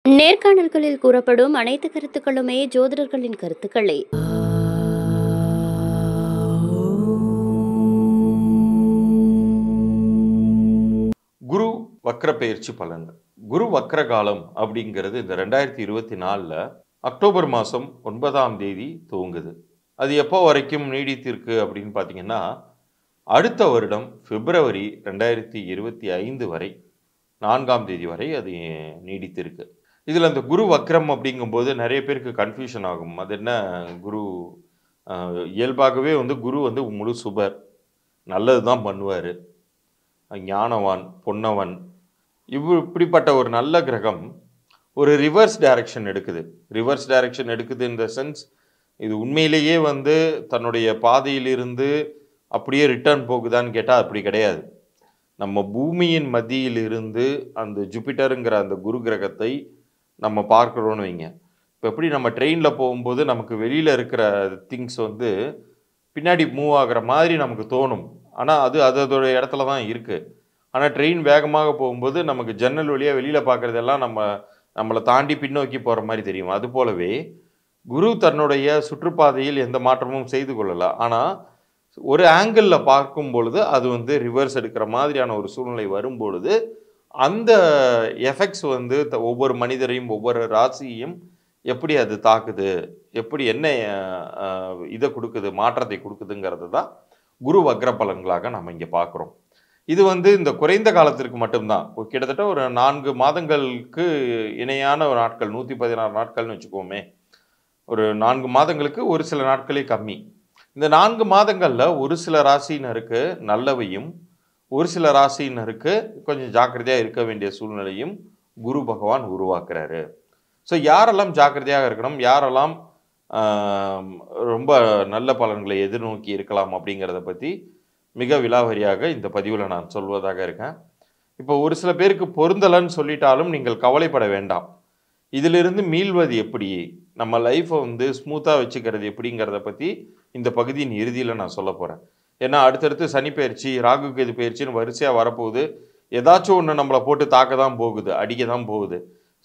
நேர்காணல்களில் கூறப்படும் அனைத்து கருத்துக்களுமே ஜோதிடர்களின் கருத்துக்களே. குரு வக்ர பெயர்ச்சி பலன். குரு வக்ர காலம் அப்படிங்கிறது இந்த 2024 அக்டோபர் மாதம் 9ஆம் தேதி துவங்குது. அது எப்போ வரைக்கும் நீடித்திருக்கு அப்படின்னு பார்த்தீங்கன்னா, அடுத்த வருடம் பிப்ரவரி 2025 வரை 4ஆம் தேதி வரை அது நீடித்திருக்கு. இதில் அந்த குரு வக்ரம் அப்படிங்கும்போது நிறைய பேருக்கு கன்ஃபியூஷன் ஆகும். அது என்ன குரு? இயல்பாகவே குரு முழு சுபர், நல்லது தான் பண்ணுவார், ஞானவான், பொன்னவன். இப்படிப்பட்ட ஒரு நல்ல கிரகம் ஒரு ரிவர்ஸ் டைரக்ஷன் எடுக்குது. ரிவர்ஸ் டைரக்ஷன் எடுக்குது இன் த சென்ஸ், இது உண்மையிலேயே தன்னுடைய பாதையிலிருந்து அப்படியே ரிட்டர்ன் போகுதான்னு கேட்டால் அப்படி கிடையாது. நம்ம பூமியின் மத்தியிலிருந்து அந்த ஜூபிட்டருங்கிற அந்த குரு கிரகத்தை நம்ம பார்க்குறோன்னு வைங்க. இப்போ எப்படி நம்ம ட்ரெயினில் போகும்போது நமக்கு வெளியில் இருக்கிற திங்ஸ் பின்னாடி மூவ் ஆகிற மாதிரி நமக்கு தோணும். ஆனால் அது அதோட இடத்துல தான் இருக்குது. ஆனால் ட்ரெயின் வேகமாக போகும்போது நமக்கு ஜன்னல் வழியாக வெளியில் பார்க்குறதெல்லாம் நம்மளை தாண்டி பின்னோக்கி போகிற மாதிரி தெரியும். அது போலவே குரு தன்னுடைய சுற்றுப்பாதையில் எந்த மாற்றமும் செய்து கொள்ளலாம். ஆனால் ஒரு ஆங்கிளில் பார்க்கும் பொழுது அது ரிவர்ஸ் எடுக்கிற மாதிரியான ஒரு சூழ்நிலை வரும்பொழுது அந்த எஃபெக்ட்ஸ் ஒவ்வொரு மனிதரையும் ஒவ்வொரு ராசியையும் எப்படி அது தாக்குது, எப்படி என்ன இதை கொடுக்குது, மாற்றத்தை கொடுக்குதுங்கிறது தான் குரு வக்ர பலன்களாக நம்ம இங்கே பார்க்குறோம். இது இந்த குறைந்த காலத்திற்கு மட்டும்தான். கிட்டத்தட்ட ஒரு 4 மாதங்களுக்கு இணையான ஒரு நாட்கள், 116 நாட்கள்னு வச்சுக்கோமே. ஒரு 4 மாதங்களுக்கு ஒரு சில நாட்களே கம்மி. இந்த 4 மாதங்களில் ஒரு சில ராசியினருக்கு நல்லவையும் ஒரு சில ராசியினருக்கு கொஞ்சம் ஜாக்கிரதையாக இருக்க வேண்டிய சூழ்நிலையும் குரு பகவான் உருவாக்குறாரு. ஸோ யாரெல்லாம் ஜாக்கிரதையாக இருக்கணும், யாரெல்லாம் ரொம்ப நல்ல பலன்களை எதிர்நோக்கி இருக்கலாம் அப்படிங்கிறத பற்றி மிக விலாவரியாக இந்த பதிவில் நான் சொல்வதாக இருக்கேன். இப்போ ஒரு சில பேருக்கு பொருந்தலைன்னு சொல்லிட்டாலும் நீங்கள் கவலைப்பட வேண்டாம். இதிலிருந்து மீள்வது எப்படி, நம்ம லைஃப்பை ஸ்மூத்தாக வச்சுக்கிறது எப்படிங்கிறத பற்றி இந்த பகுதியின் இறுதியில் நான் சொல்ல போகிறேன். ஏன்னா அடுத்தடுத்து சனி பயிற்சி, ராகு கேது பயிற்சின்னு வரிசையாக வரப்போகுது. ஏதாச்சும் ஒன்று நம்மளை போட்டு தாக்க தான் போகுது, அடிக்க தான் போகுது.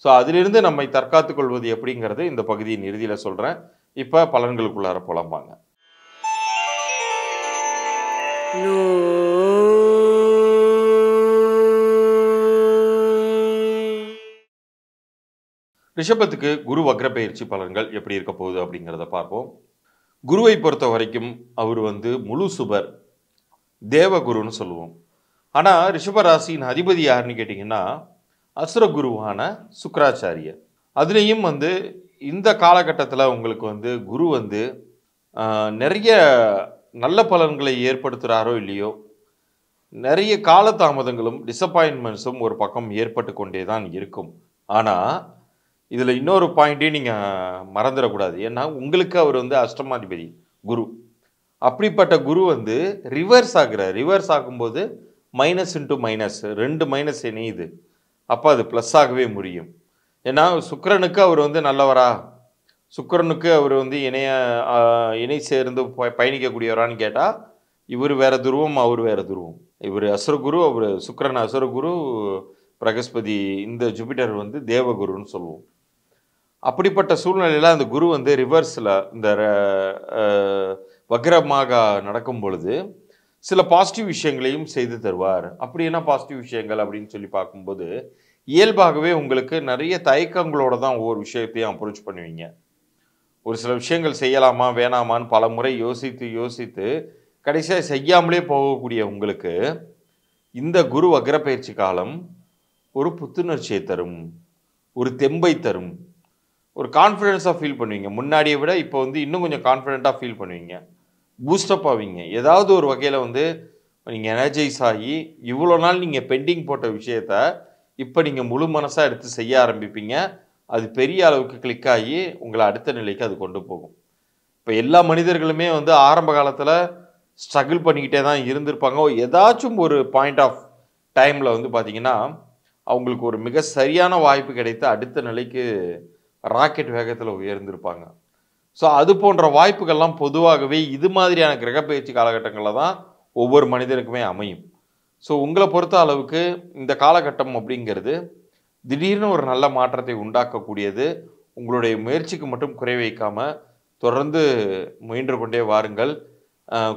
ஸோ அதிலிருந்து நம்மை தற்காத்து கொள்வது எப்படிங்கிறது இந்த பகுதியின் இறுதியில் சொல்கிறேன். இப்போ பலன்களுக்குள்ளார போலாம்பாங்க. ரிஷபத்துக்கு குரு வக்ர பயிற்சி பலன்கள் எப்படி இருக்க போகுது அப்படிங்கிறத பார்ப்போம். குருவை பொறுத்த வரைக்கும் அவர் முழு சுபர், தேவகுருன்னு சொல்லுவோம். ஆனால் ரிஷபராசியின் அதிபதி யாருன்னு கேட்டிங்கன்னா அசுர குருவான சுக்கராச்சாரியர். அதுலேயும் இந்த காலகட்டத்தில் உங்களுக்கு குரு நிறைய நல்ல பலன்களை ஏற்படுத்துகிறாரோ இல்லையோ, நிறைய காலதாமதங்களும் டிசப்பாயின்மெண்ட்ஸும் ஒரு பக்கம் ஏற்பட்டு கொண்டே தான் இருக்கும். ஆனால் இதில் இன்னொரு பாயிண்ட்டையும் நீங்கள் மறந்துடக்கூடாது. ஏன்னா உங்களுக்கு அவர் அஷ்டமாதிபதி குரு. அப்படிப்பட்ட குரு ரிவர்ஸ் ஆகுறார். ரிவர்ஸ் ஆகும்போது மைனஸ் இன்ட்டு மைனஸ், 2 மைனஸ் இணையுது. அப்போ அது ப்ளஸ் ஆகவே முடியும். ஏன்னா சுக்கிரனுக்கு அவர் நல்லவரா, சுக்கிரனுக்கு அவர் இணை சேர்ந்து பயணிக்கக்கூடியவரான்னு கேட்டால் இவர் வேறு துருவம், அவர் வேறு துருவம். இவர் அசுரகுரு, அவர் சுக்கிரன் அசுரகுரு, பிரகஸ்பதி இந்த ஜூபிட்டர் தேவகுருன்னு சொல்லுவோம். அப்படிப்பட்ட சூழ்நிலையில் அந்த குரு ரிவர்ஸில் இந்த வக்ரமாக நடக்கும் பொழுது சில பாசிட்டிவ் விஷயங்களையும் செய்து தருவார். அப்படி என்ன பாசிட்டிவ் விஷயங்கள் அப்படின்னு சொல்லி பார்க்கும்போது, இயல்பாகவே உங்களுக்கு நிறைய தயக்கங்களோடு தான் ஒவ்வொரு விஷயத்தையும் அப்ரோச் பண்ணுவீங்க. ஒரு சில விஷயங்கள் செய்யலாமா வேணாமான்னு பல முறை யோசித்து கடைசியாக செய்யாமலே போகக்கூடிய உங்களுக்கு இந்த குரு வக்ர பயிற்சி காலம் ஒரு புத்துணர்ச்சியை தரும், ஒரு தெம்பை தரும், ஒரு கான்ஃபிடென்ஸாக ஃபீல் பண்ணுவீங்க. முன்னாடியை விட இப்போ இன்னும் கொஞ்சம் கான்ஃபிடென்ட்டாக ஃபீல் பண்ணுவீங்க, பூஸ்டப் ஆவீங்க. ஏதாவது ஒரு வகையில் நீங்கள் எனர்ஜைஸ் ஆகி இவ்வளோ நாள் நீங்கள் பெண்டிங் போட்ட விஷயத்த இப்போ நீங்கள் முழு மனசாக எடுத்து செய்ய ஆரம்பிப்பீங்க. அது பெரிய அளவுக்கு கிளிக் ஆகி உங்களை அடுத்த நிலைக்கு அது கொண்டு போகும். இப்போ எல்லா மனிதர்களுமே ஆரம்ப காலத்தில் ஸ்ட்ரகிள் பண்ணிக்கிட்டே தான் இருந்திருப்பாங்க. ஏதாச்சும் ஒரு பாயிண்ட் ஆஃப் டைமில் பார்த்தீங்கன்னா அவங்களுக்கு ஒரு மிக சரியான வாய்ப்பு கிடைத்து அடுத்த நிலைக்கு ராக்கெட் வேகத்தில் உயர்ந்திருப்பாங்க. ஸோ அது போன்ற வாய்ப்புகள்லாம் பொதுவாகவே இது மாதிரியான கிரகப்பயிற்சி காலகட்டங்களில் தான் ஒவ்வொரு மனிதனுக்குமே அமையும். ஸோ உங்களை பொறுத்த அளவுக்கு இந்த காலகட்டம் அப்படிங்கிறது திடீர்னு ஒரு நல்ல மாற்றத்தை உண்டாக்கக்கூடியது. உங்களுடைய முயற்சிக்கு மட்டும் குறை வைக்காம தொடர்ந்து முயன்று கொண்டே வாருங்கள்.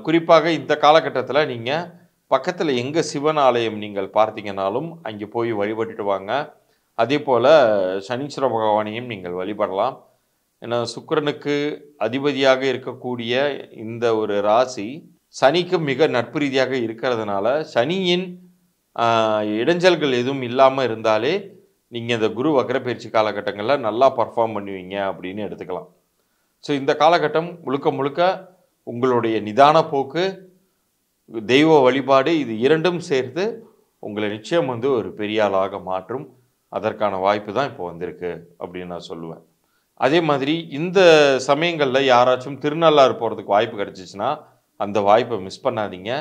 குறிப்பாக இந்த காலகட்டத்தில நீங்க பக்கத்தில எங்க சிவன் ஆலயம் நீங்கள் பார்த்தீங்கன்னாலும், அங்கே போய் வழிபட்டுட்டு வாங்க. அதேபோல சனீஸ்வர பகவானையும் நீங்கள் வழிபடலாம். ஏன்னா சுக்கிரனுக்கு அதிபதியாக இருக்கக்கூடிய இந்த ஒரு ராசி சனிக்கு மிக நட்பு ரீதியாக இருக்கிறதுனால, சனியின் இடைஞ்சல்கள் எதுவும் இல்லாம இருந்தாலே, நீங்க இந்த குரு வக்ரப்பெயர்ச்சி காலகட்டங்கள்ல நல்லா பெர்ஃபார்ம் பண்ணுவீங்க அப்படின்னு எடுத்துக்கலாம். ஸோ இந்த காலகட்டம் முழுக்க முழுக்க உங்களுடைய நிதான போக்கு, தெய்வ வழிபாடு இது 2ம் சேர்த்து உங்களை நிச்சயம் வந்து ஒரு பெரிய ஆளாக மாற்றும். அதற்கான வாய்ப்பு தான் இப்போ வந்திருக்கு அப்படின்னு நான் சொல்லுவேன். அதே மாதிரி இந்த சமயங்கள்ல யாராச்சும் திருநள்ளாறு போறதுக்கு வாய்ப்பு கிடைச்சிச்சுன்னா, அந்த வாய்ப்பை மிஸ் பண்ணாதீங்க.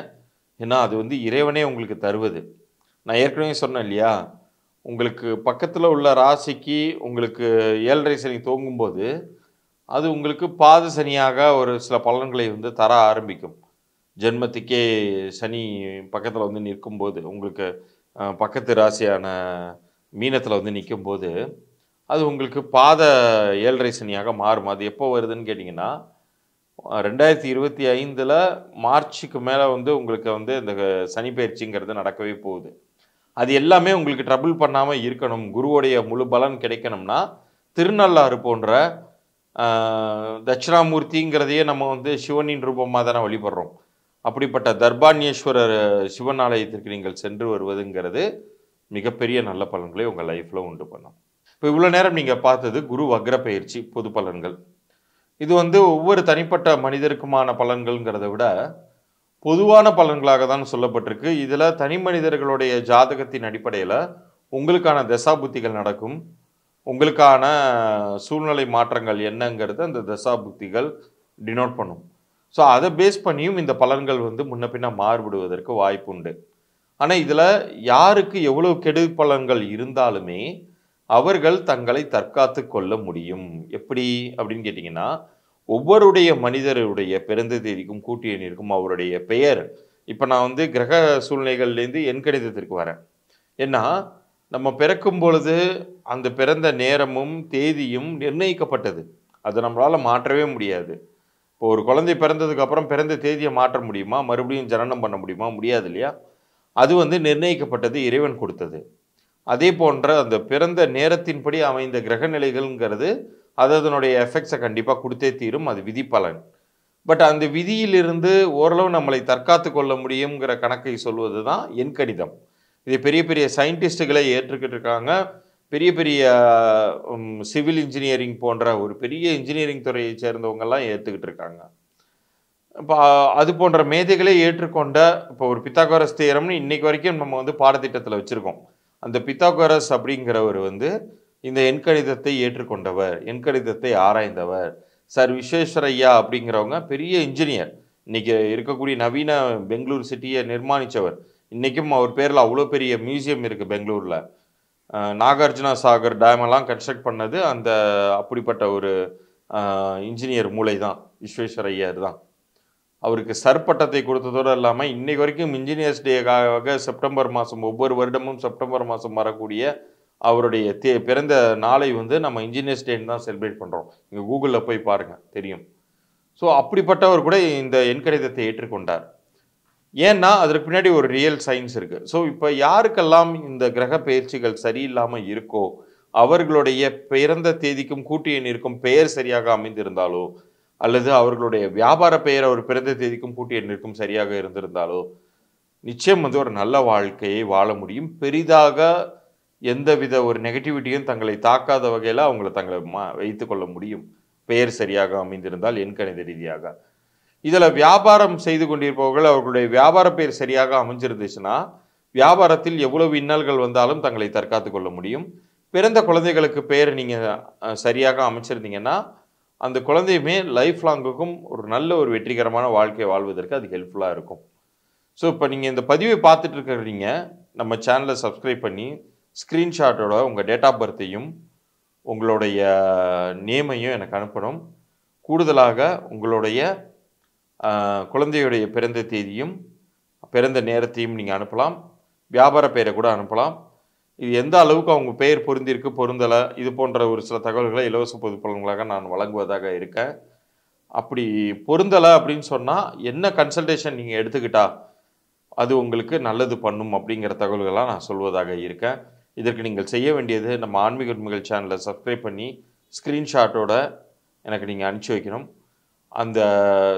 ஏன்னா அது வந்து இறைவனே உங்களுக்கு தருவது. நான் ஏற்கனவே சொன்னேன் இல்லையா? உங்களுக்கு பக்கத்துல உள்ள ராசிக்கு உங்களுக்கு 7.5 சனி துவங்கும்போது, அது உங்களுக்கு பாத சனியாக ஒரு சில பலன்களை வந்து தர ஆரம்பிக்கும். ஜென்மத்துக்கே சனி பக்கத்துல வந்து நிற்கும்போது, உங்களுக்கு பக்கத்து ராசியான மீனத்துல வந்து நிக்கும்போது, அது உங்களுக்கு பாத 7.5 சனியாக மாறும். அது எப்போ வருதுன்னு கேட்டிங்கன்னா, 2025ல மார்ச்சுக்கு மேல வந்து உங்களுக்கு வந்து இந்த சனி பெயர்ச்சிங்கிறது நடக்கவே போகுது. அது எல்லாமே உங்களுக்கு ட்ரபிள் பண்ணாம இருக்கணும். குருவுடைய முழு பலன் கிடைக்கணும்னா, திருநள்ளாறு போன்ற தட்சிணாமூர்த்திங்கிறதையே நம்ம வந்து சிவனின் ரூபமா தானே வழிபடுறோம். அப்படிப்பட்ட தர்பாண்யேஸ்வரர் சிவன் ஆலயத்திற்கு நீங்கள் சென்று வருவதுங்கிறது மிகப்பெரிய நல்ல பலன்களை உங்க லைஃப்ல உண்டு பண்ணும். இப்போ இவ்வளோ நேரம் நீங்க பார்த்தது குரு வக்ர பெயர்ச்சி பொது பலன்கள். இது வந்து ஒவ்வொரு தனிப்பட்ட மனிதருக்குமான பலன்கள்ங்கிறத விட பொதுவான பலன்களாக தான் சொல்லப்பட்டிருக்கு. இதில் தனி மனிதர்களுடைய ஜாதகத்தின் அடிப்படையில் உங்களுக்கான தசாபுத்திகள் நடக்கும். உங்களுக்கான சூழ்நிலை மாற்றங்கள் என்னங்கிறது அந்த தசாபுத்திகள் டினோட் பண்ணும். ஸோ அதை பேஸ் பண்ணியும் இந்த பலன்கள் வந்து முன்ன பின்ன மாறுபடுவதற்கு வாய்ப்பு உண்டு. ஆனால் இதில் யாருக்கு எவ்வளவு கெடு பலன்கள் இருந்தாலுமே அவர்கள் தங்களை தற்காத்து கொள்ள முடியும். எப்படி அப்படின்னு கேட்டிங்கன்னா, ஒவ்வொருடைய மனிதருடைய பிறந்த தேதிக்கும் கூட்டு எண்ணிற்கும் அவருடைய பெயர். இப்போ நான் வந்து கிரக சூழ்நிலைகள்லேருந்து எண் கணிதத்திற்கு வரேன். ஏன்னா நம்ம பிறக்கும் பொழுது அந்த பிறந்த நேரமும் தேதியும் நிர்ணயிக்கப்பட்டது. அதை நம்மளால் மாற்றவே முடியாது. இப்போ ஒரு குழந்தை பிறந்ததுக்கு அப்புறம் பிறந்த தேதியை மாற்ற முடியுமா? மறுபடியும் ஜனனம் பண்ண முடியுமா? முடியாது இல்லையா? அது வந்து நிர்ணயிக்கப்பட்டது, இறைவன் கொடுத்தது. அதே போன்ற அந்த பிறந்த நேரத்தின்படி அமைந்த கிரக நிலைகள்ங்கிறது அது அதனுடைய எஃபெக்ட்ஸை கண்டிப்பாக கொடுத்தே தீரும். அது விதி பலன். பட் அந்த விதியிலிருந்து ஓரளவு நம்மளை தற்காத்து கொள்ள முடியுங்கிற கணக்கை சொல்வது தான் எண்கணிதம். இதை பெரிய பெரிய சயின்டிஸ்டுகளை ஏற்றுக்கிட்டு இருக்காங்க. பெரிய பெரிய சிவில் இன்ஜினியரிங் போன்ற ஒரு பெரிய இன்ஜினியரிங் துறையை சேர்ந்தவங்கெல்லாம் ஏற்றுக்கிட்டு இருக்காங்க. இப்போ அது போன்ற மேதைகளை ஏற்றுக்கொண்ட இப்போ ஒரு பித்தாகோரஸ் தியரம்னு இன்னைக்கு வரைக்கும் நம்ம வந்து பாடத்திட்டத்தில் வச்சுருக்கோம். அந்த பித்தாகோரஸ் அப்படிங்கிறவர் வந்து இந்த எண்கணிதத்தை ஏற்றுக்கொண்டவர், எண்கணிதத்தை ஆராய்ந்தவர். சார் விஸ்வேஸ்வரையா அப்படிங்கிறவங்க பெரிய இன்ஜினியர். இன்னைக்கு இருக்கக்கூடிய நவீன பெங்களூர் சிட்டியை நிர்மாணித்தவர். இன்றைக்கும் அவர் பேரில் அவ்வளோ பெரிய மியூசியம் இருக்குது பெங்களூரில். நாகார்ஜுனா சாகர் டேமெல்லாம் கன்ஸ்ட்ரக்ட் பண்ணது அந்த அப்படிப்பட்ட ஒரு இன்ஜினியர் மூளை தான், விஸ்வேஸ்வரையர் தான். அவருக்கு சர்பட்டத்தை கொடுத்ததோடு இல்லாமல் இன்னைக்கு வரைக்கும் இன்ஜினியர்ஸ் டேக்காக செப்டம்பர் மாதம் ஒவ்வொரு வருடமும் செப்டம்பர் மாதம் வரக்கூடிய அவருடைய பிறந்த நாளை வந்து நம்ம இன்ஜினியர்ஸ் டேன்னு தான் செலிப்ரேட் பண்ணுறோம். இங்கே கூகுளில் போய் பாருங்கள் தெரியும். ஸோ அப்படிப்பட்டவர் கூட இந்த எண்கணிதத்தை ஏற்றுக்கொண்டார். ஏன்னா அதற்கு பின்னாடி ஒரு ரியல் சயின்ஸ் இருக்குது. ஸோ இப்போ யாருக்கெல்லாம் இந்த கிரக பயிற்சிகள் சரியில்லாமல் இருக்கோ அவர்களுடைய பிறந்த தேதிக்கும் கூட்டு எண்ணிற்கும் பெயர் சரியாக அமைந்திருந்தாலோ அல்லது அவர்களுடைய வியாபார பெயர் அவர் பிறந்த தேதிக்கும் கூட்டு எண்ணிற்கும் சரியாக இருந்திருந்தாலோ நிச்சயம் வந்து ஒரு நல்ல வாழ்க்கையை வாழ முடியும். பெரிதாக எந்தவித ஒரு நெகட்டிவிட்டியும் தங்களை தாக்காத வகையில் அவங்களை தங்களை வைத்து கொள்ள முடியும் பெயர் சரியாக அமைந்திருந்தால் எண்கணித ரீதியாக. இதில் வியாபாரம் செய்து கொண்டிருப்பவர்கள் அவர்களுடைய வியாபார பெயர் சரியாக அமைஞ்சிருந்துச்சுன்னா வியாபாரத்தில் எவ்வளவு இன்னல்கள் வந்தாலும் தங்களை தற்காத்து கொள்ள முடியும். பிறந்த குழந்தைகளுக்கு பெயர் நீங்கள் சரியாக அமைச்சிருந்தீங்கன்னா அந்த குழந்தையுமே லைஃப் லாங்குக்கும் ஒரு நல்ல ஒரு வெற்றிகரமான வாழ்க்கையை வாழ்வதற்கு அது ஹெல்ப்ஃபுல்லாக இருக்கும். ஸோ இப்போ நீங்கள் இந்த பதிவை பார்த்துட்டு இருக்கிறீங்க, நம்ம சேனலை சப்ஸ்கிரைப் பண்ணி ஸ்க்ரீன்ஷாட்டோட உங்கள் டேட் ஆஃப் பர்த்தையும் உங்களுடைய நேமையும் எனக்கு அனுப்பணும். கூடுதலாக உங்களுடைய குழந்தையுடைய பிறந்த தேதியும் பிறந்த நேரத்தையும் நீங்கள் அனுப்பலாம். வியாபார பெயரை கூட அனுப்பலாம். இது எந்த அளவுக்கு அவங்க பெயர் பொருந்திருக்கு பொருந்தலை இது போன்ற ஒரு சில தகவல்களை இலவச பொது பலன்களாக நான் வழங்குவதாக இருக்கேன். அப்படி பொருந்தலை அப்படின்னு சொன்னால் என்ன கன்சல்டேஷன் நீங்கள் எடுத்துக்கிட்டா அது உங்களுக்கு நல்லது பண்ணும் அப்படிங்கிற தகவல்களாக நான் சொல்வதாக இருக்கேன். இதற்கு நீங்கள் செய்ய வேண்டியது நம்ம ஆன்மீக உண்மைகள் சேனலை சப்ஸ்கிரைப் பண்ணி ஸ்க்ரீன்ஷாட்டோட எனக்கு நீங்கள் அனுப்பிச்சி வைக்கணும். அந்த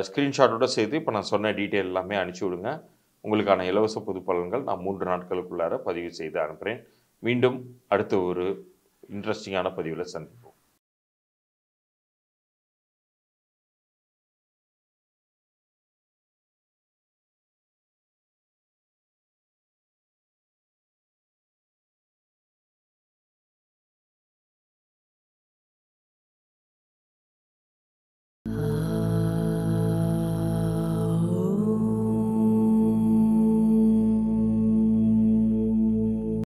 ஸ்க்ரீன்ஷாட்டோட சேர்த்து இப்போ நான் சொன்ன டீட்டெயில் எல்லாமே அனுப்பிச்சி விடுங்க. உங்களுக்கான இலவச பொது பலன்கள் நான் 3 நாட்களுக்குள்ளார பதிவு செய்து அனுப்புகிறேன். மீண்டும் அடுத்த ஒரு இன்ட்ரெஸ்டிங்கான பதிவில் சந்திப்போம்.